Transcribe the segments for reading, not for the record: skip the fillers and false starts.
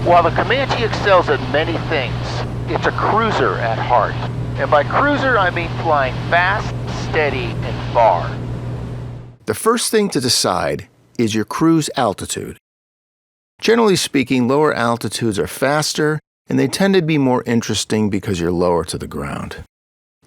While the Comanche excels at many things, it's a cruiser at heart. And by cruiser, I mean flying fast, steady, and far. The first thing to decide is your cruise altitude. Generally speaking, lower altitudes are faster, and they tend to be more interesting because you're lower to the ground.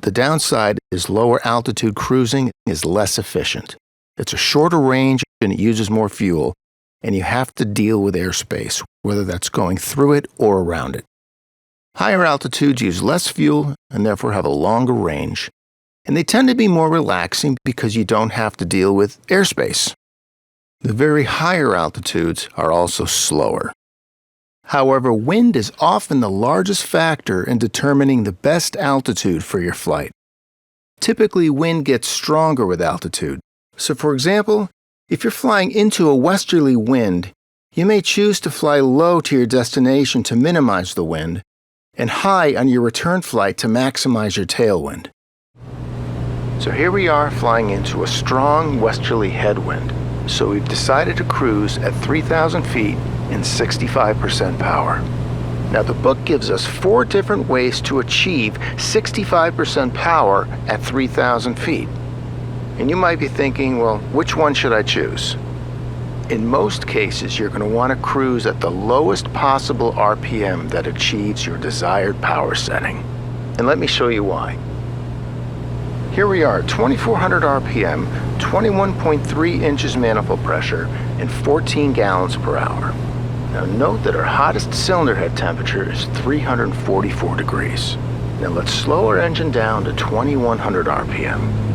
The downside is lower altitude cruising is less efficient. It's a shorter range and it uses more fuel, and you have to deal with airspace, whether that's going through it or around it. Higher altitudes use less fuel and therefore have a longer range, and they tend to be more relaxing because you don't have to deal with airspace. The very higher altitudes are also slower. However, wind is often the largest factor in determining the best altitude for your flight. Typically, wind gets stronger with altitude. So for example, if you're flying into a westerly wind, you may choose to fly low to your destination to minimize the wind, and high on your return flight to maximize your tailwind. So here we are flying into a strong westerly headwind. So we've decided to cruise at 3,000 feet and 65% power. Now the book gives us 4 different ways to achieve 65% power at 3,000 feet. And you might be thinking, well, which one should I choose? In most cases, you're going to want to cruise at the lowest possible RPM that achieves your desired power setting. And let me show you why. Here we are, 2,400 RPM, 21.3 inches manifold pressure, and 14 gallons per hour. Now note that our hottest cylinder head temperature is 344 degrees. Now let's slow our engine down to 2,100 RPM.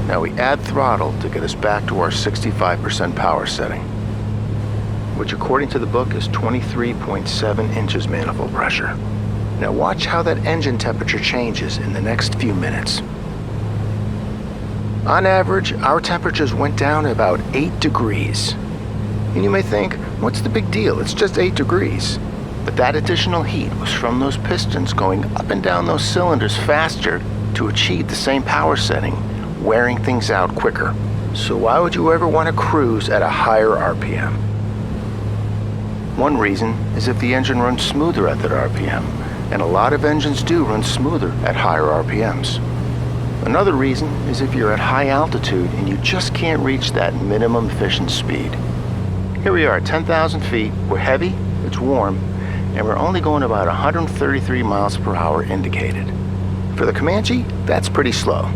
Now we add throttle to get us back to our 65% power setting, which according to the book is 23.7 inches manifold pressure. Now watch how that engine temperature changes in the next few minutes. On average, our temperatures went down about 8 degrees. And you may think, what's the big deal? It's just 8 degrees. But that additional heat was from those pistons going up and down those cylinders faster to achieve the same power setting, wearing things out quicker. So why would you ever want to cruise at a higher RPM? One reason is if the engine runs smoother at that RPM. And a lot of engines do run smoother at higher RPMs. Another reason is if you're at high altitude and you just can't reach that minimum efficient speed. Here we are at 10,000 feet, we're heavy, it's warm, and we're only going about 133 miles per hour indicated. For the Comanche, that's pretty slow.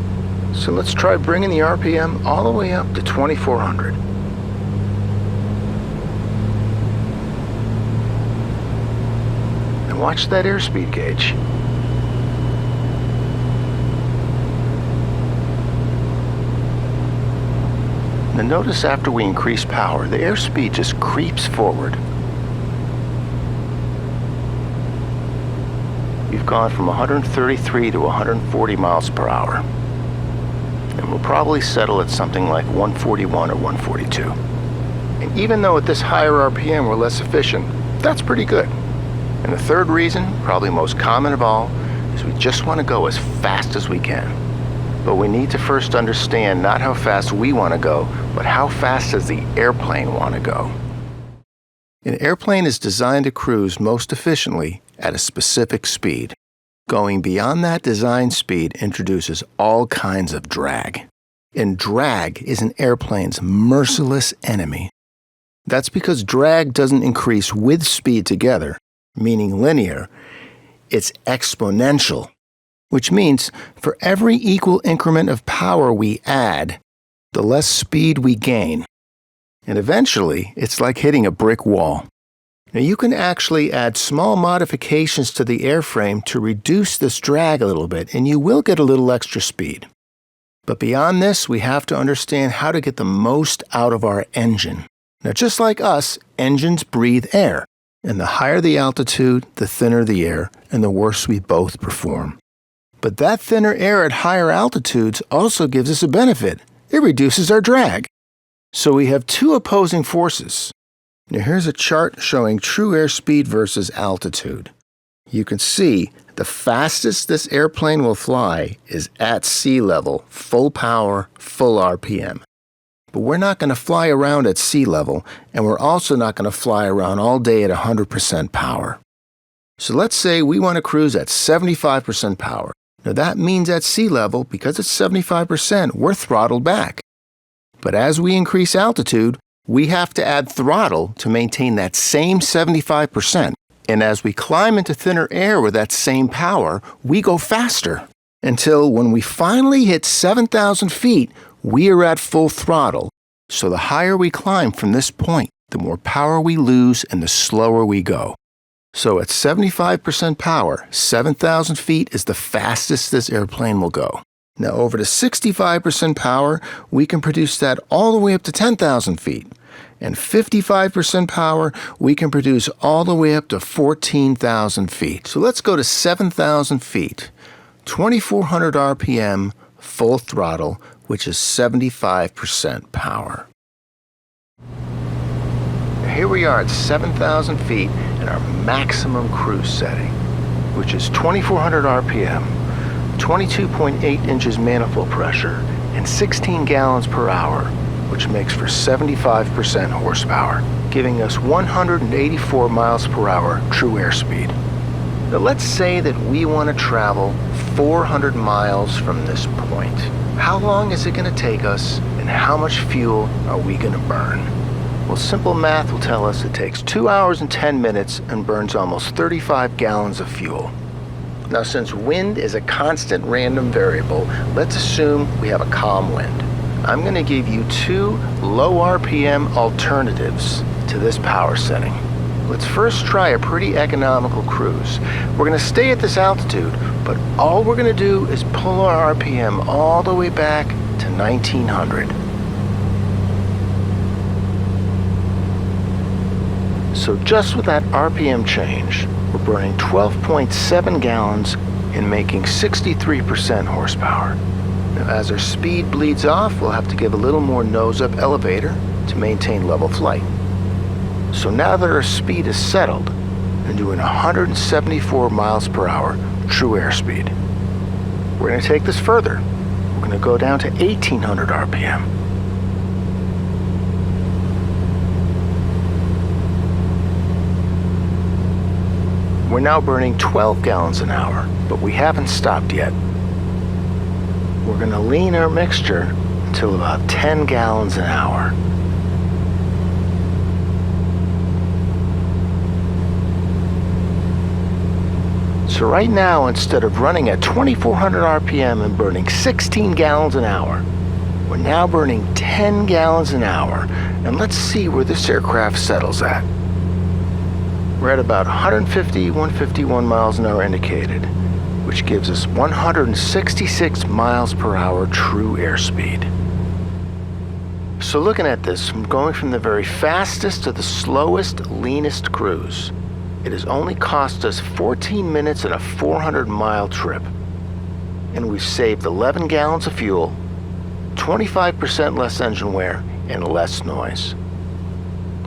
So let's try bringing the RPM all the way up to 2,400. Watch that airspeed gauge. Now notice after we increase power, the airspeed just creeps forward. We've gone from 133 to 140 miles per hour. And we'll probably settle at something like 141 or 142. And even though at this higher RPM we're less efficient, that's pretty good. And the third reason, probably most common of all, is we just want to go as fast as we can. But we need to first understand not how fast we want to go, but how fast does the airplane want to go. An airplane is designed to cruise most efficiently at a specific speed. Going beyond that design speed introduces all kinds of drag. And drag is an airplane's merciless enemy. That's because drag doesn't increase with speed together, meaning linear, it's exponential, which means for every equal increment of power we add, the less speed we gain. And eventually, it's like hitting a brick wall. Now you can actually add small modifications to the airframe to reduce this drag a little bit, and you will get a little extra speed. But beyond this, we have to understand how to get the most out of our engine. Now just like us, engines breathe air. And the higher the altitude, the thinner the air, and the worse we both perform. But that thinner air at higher altitudes also gives us a benefit. It reduces our drag. So we have 2 opposing forces. Now here's a chart showing true airspeed versus altitude. You can see the fastest this airplane will fly is at sea level, full power, full RPM. but we're not going to fly around at sea level, and we're also not going to fly around all day at 100% power. So let's say we want to cruise at 75% power. Now that means at sea level, because it's 75%, we're throttled back. But as we increase altitude, we have to add throttle to maintain that same 75%. And as we climb into thinner air with that same power, we go faster. Until when we finally hit 7,000 feet, we are at full throttle. So the higher we climb from this point, the more power we lose and the slower we go. So at 75% power, 7,000 feet is the fastest this airplane will go. Now over to 65% power, we can produce that all the way up to 10,000 feet. And 55% power, we can produce all the way up to 14,000 feet. So let's go to 7,000 feet, 2,400 RPM, full throttle, which is 75% power. Here we are at 7,000 feet in our maximum cruise setting, which is 2,400 RPM, 22.8 inches manifold pressure, and 16 gallons per hour, which makes for 75% horsepower, giving us 184 miles per hour true airspeed. Now let's say that we want to travel 400 miles from this point. How long is it going to take us, and how much fuel are we going to burn? Well, simple math will tell us it takes 2 hours and 10 minutes and burns almost 35 gallons of fuel. Now, since wind is a constant random variable, let's assume we have a calm wind. I'm going to give you two low RPM alternatives to this power setting. Let's first try a pretty economical cruise. We're going to stay at this altitude, but all we're going to do is pull our RPM all the way back to 1900. So just with that RPM change, we're burning 12.7 gallons and making 63% horsepower. Now, as our speed bleeds off, we'll have to give a little more nose-up elevator to maintain level flight. So now that our speed is settled, we're doing 174 miles per hour true airspeed. We're going to take this further. We're going to go down to 1,800 RPM. We're now burning 12 gallons an hour, but we haven't stopped yet. We're going to lean our mixture until about 10 gallons an hour. So right now, instead of running at 2,400 RPM and burning 16 gallons an hour, we're now burning 10 gallons an hour. And let's see where this aircraft settles at. We're at about 150, 151 miles an hour indicated, which gives us 166 miles per hour true airspeed. So looking at this, I'm going from the very fastest to the slowest, leanest cruise. It has only cost us 14 minutes and a 400-mile trip. And we've saved 11 gallons of fuel, 25% less engine wear, and less noise.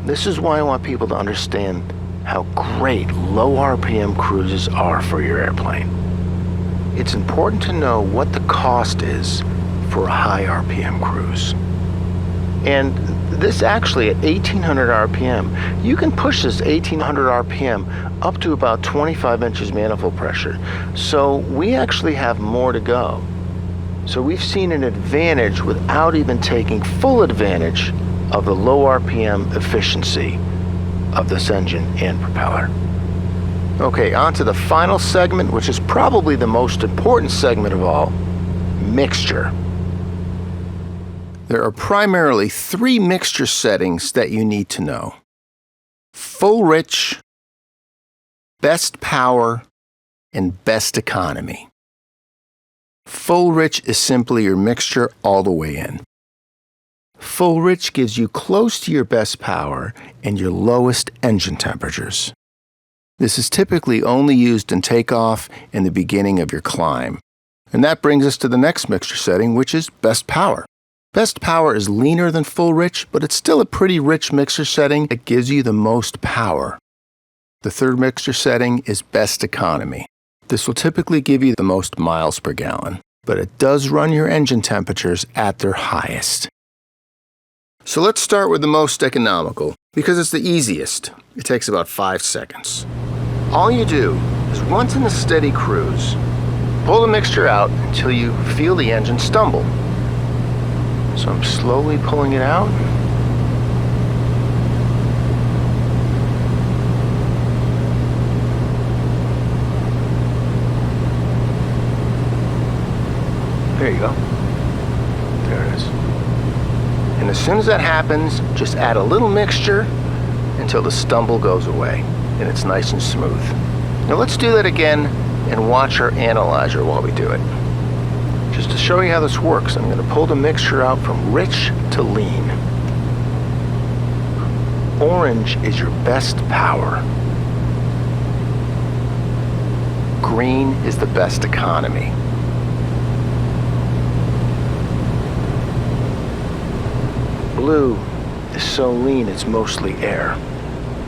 This is why I want people to understand how great low RPM cruises are for your airplane. It's important to know what the cost is for a high RPM cruise. And this actually at 1,800 RPM, you can push this 1,800 RPM up to about 25 inches manifold pressure. So we actually have more to go. So we've seen an advantage without even taking full advantage of the low RPM efficiency of this engine and propeller. Okay, on to the final segment, which is probably the most important segment of all, mixture. There are primarily three mixture settings that you need to know: full rich, best power, and best economy. Full rich is simply your mixture all the way in. Full rich gives you close to your best power and your lowest engine temperatures. This is typically only used in takeoff and the beginning of your climb. And that brings us to the next mixture setting, which is best power. Best power is leaner than full rich, but it's still a pretty rich mixture setting that gives you the most power. The third mixture setting is best economy. This will typically give you the most miles per gallon, but it does run your engine temperatures at their highest. So let's start with the most economical, because it's the easiest. It takes about 5 seconds. All you do is, once in a steady cruise, pull the mixture out until you feel the engine stumble. So I'm slowly pulling it out. There you go. There it is. And as soon as that happens, just add a little mixture until the stumble goes away and it's nice and smooth. Now let's do that again and watch our analyzer while we do it. Just to show you how this works, I'm going to pull the mixture out from rich to lean. Orange is your best power. Green is the best economy. Blue is so lean it's mostly air.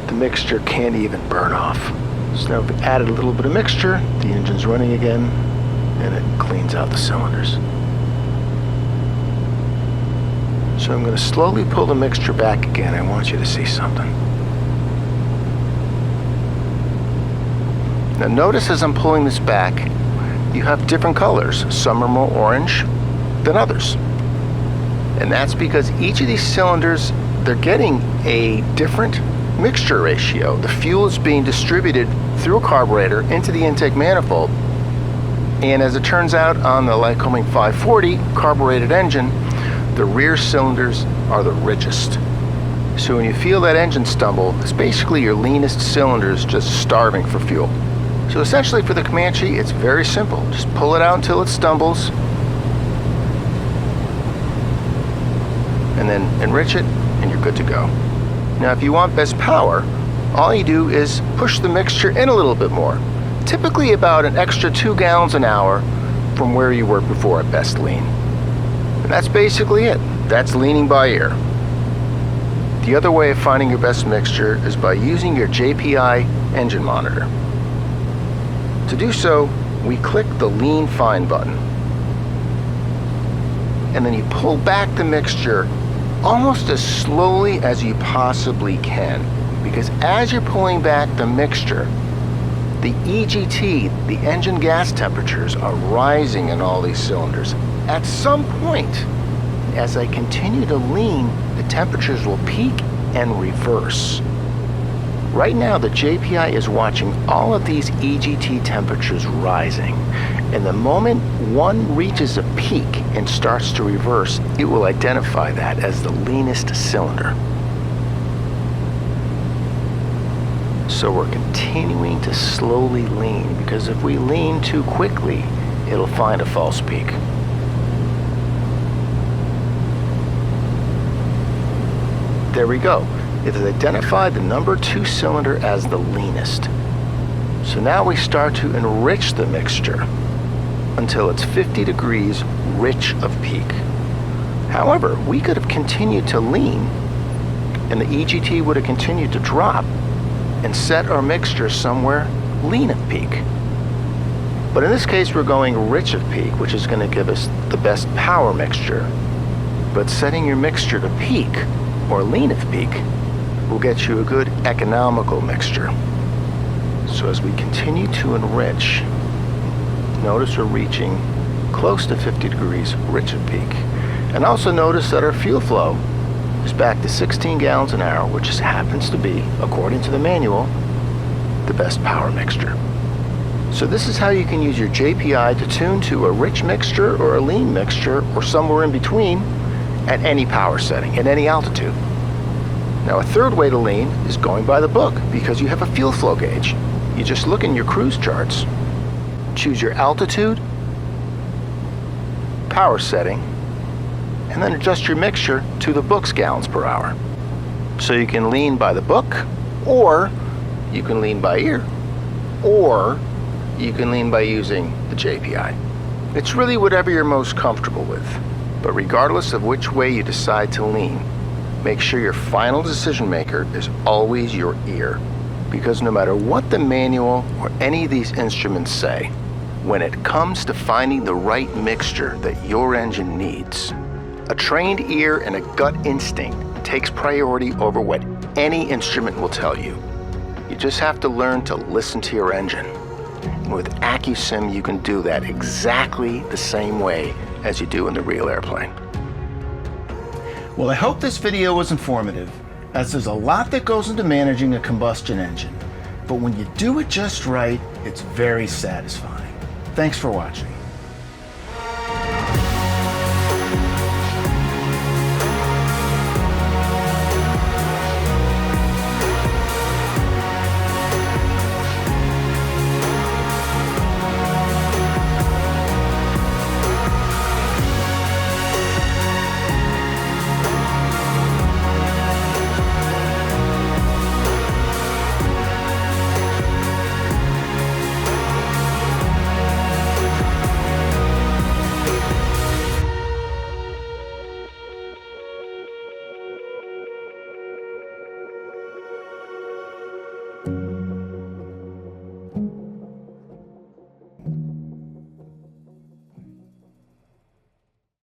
The mixture can't even burn off. So now we've added a little bit of mixture, the engine's running again, and it cleans out the cylinders. So I'm going to slowly pull the mixture back again. I want you to see something. Now notice as I'm pulling this back, you have different colors. Some are more orange than others. And that's because each of these cylinders, they're getting a different mixture ratio. The fuel is being distributed through a carburetor into the intake manifold. And as it turns out, on the Lycoming 540 carbureted engine, the rear cylinders are the richest. So when you feel that engine stumble, it's basically your leanest cylinders just starving for fuel. So essentially for the Comanche, it's very simple. Just pull it out until it stumbles, and then enrich it, and you're good to go. Now if you want best power, all you do is push the mixture in a little bit more, typically about an extra 2 gallons an hour from where you were before at best lean. And that's basically it. That's leaning by ear. The other way of finding your best mixture is by using your JPI engine monitor. To do so, we click the Lean Find button. And then you pull back the mixture almost as slowly as you possibly can. Because as you're pulling back the mixture, the EGT, the engine gas temperatures, are rising in all these cylinders. At some point, as I continue to lean, the temperatures will peak and reverse. Right now, the JPI is watching all of these EGT temperatures rising. And the moment one reaches a peak and starts to reverse, it will identify that as the leanest cylinder. So we're continuing to slowly lean, because if we lean too quickly, it'll find a false peak. There we go. It has identified the number 2 cylinder as the leanest. So now we start to enrich the mixture until it's 50 degrees rich of peak. However, we could have continued to lean, and the EGT would have continued to drop and set our mixture somewhere lean of peak. But in this case, we're going rich of peak, which is going to give us the best power mixture. But setting your mixture to peak, or lean of peak, will get you a good economical mixture. So as we continue to enrich, notice we're reaching close to 50 degrees rich of peak. And also notice that our fuel flow is back to 16 gallons an hour, which just happens to be, according to the manual, the best power mixture. So this is how you can use your JPI to tune to a rich mixture or a lean mixture or somewhere in between at any power setting, at any altitude. Now a third way to lean is going by the book, because you have a fuel flow gauge. You just look in your cruise charts, choose your altitude, power setting, and then adjust your mixture to the book's gallons per hour. So you can lean by the book, or you can lean by ear, or you can lean by using the JPI. It's really whatever you're most comfortable with. But regardless of which way you decide to lean, make sure your final decision maker is always your ear. Because no matter what the manual or any of these instruments say, when it comes to finding the right mixture that your engine needs, a trained ear and a gut instinct takes priority over what any instrument will tell you. You just have to learn to listen to your engine. And with Accu-sim, you can do that exactly the same way as you do in the real airplane. Well, I hope this video was informative, as there's a lot that goes into managing a combustion engine. But when you do it just right, it's very satisfying. Thanks for watching.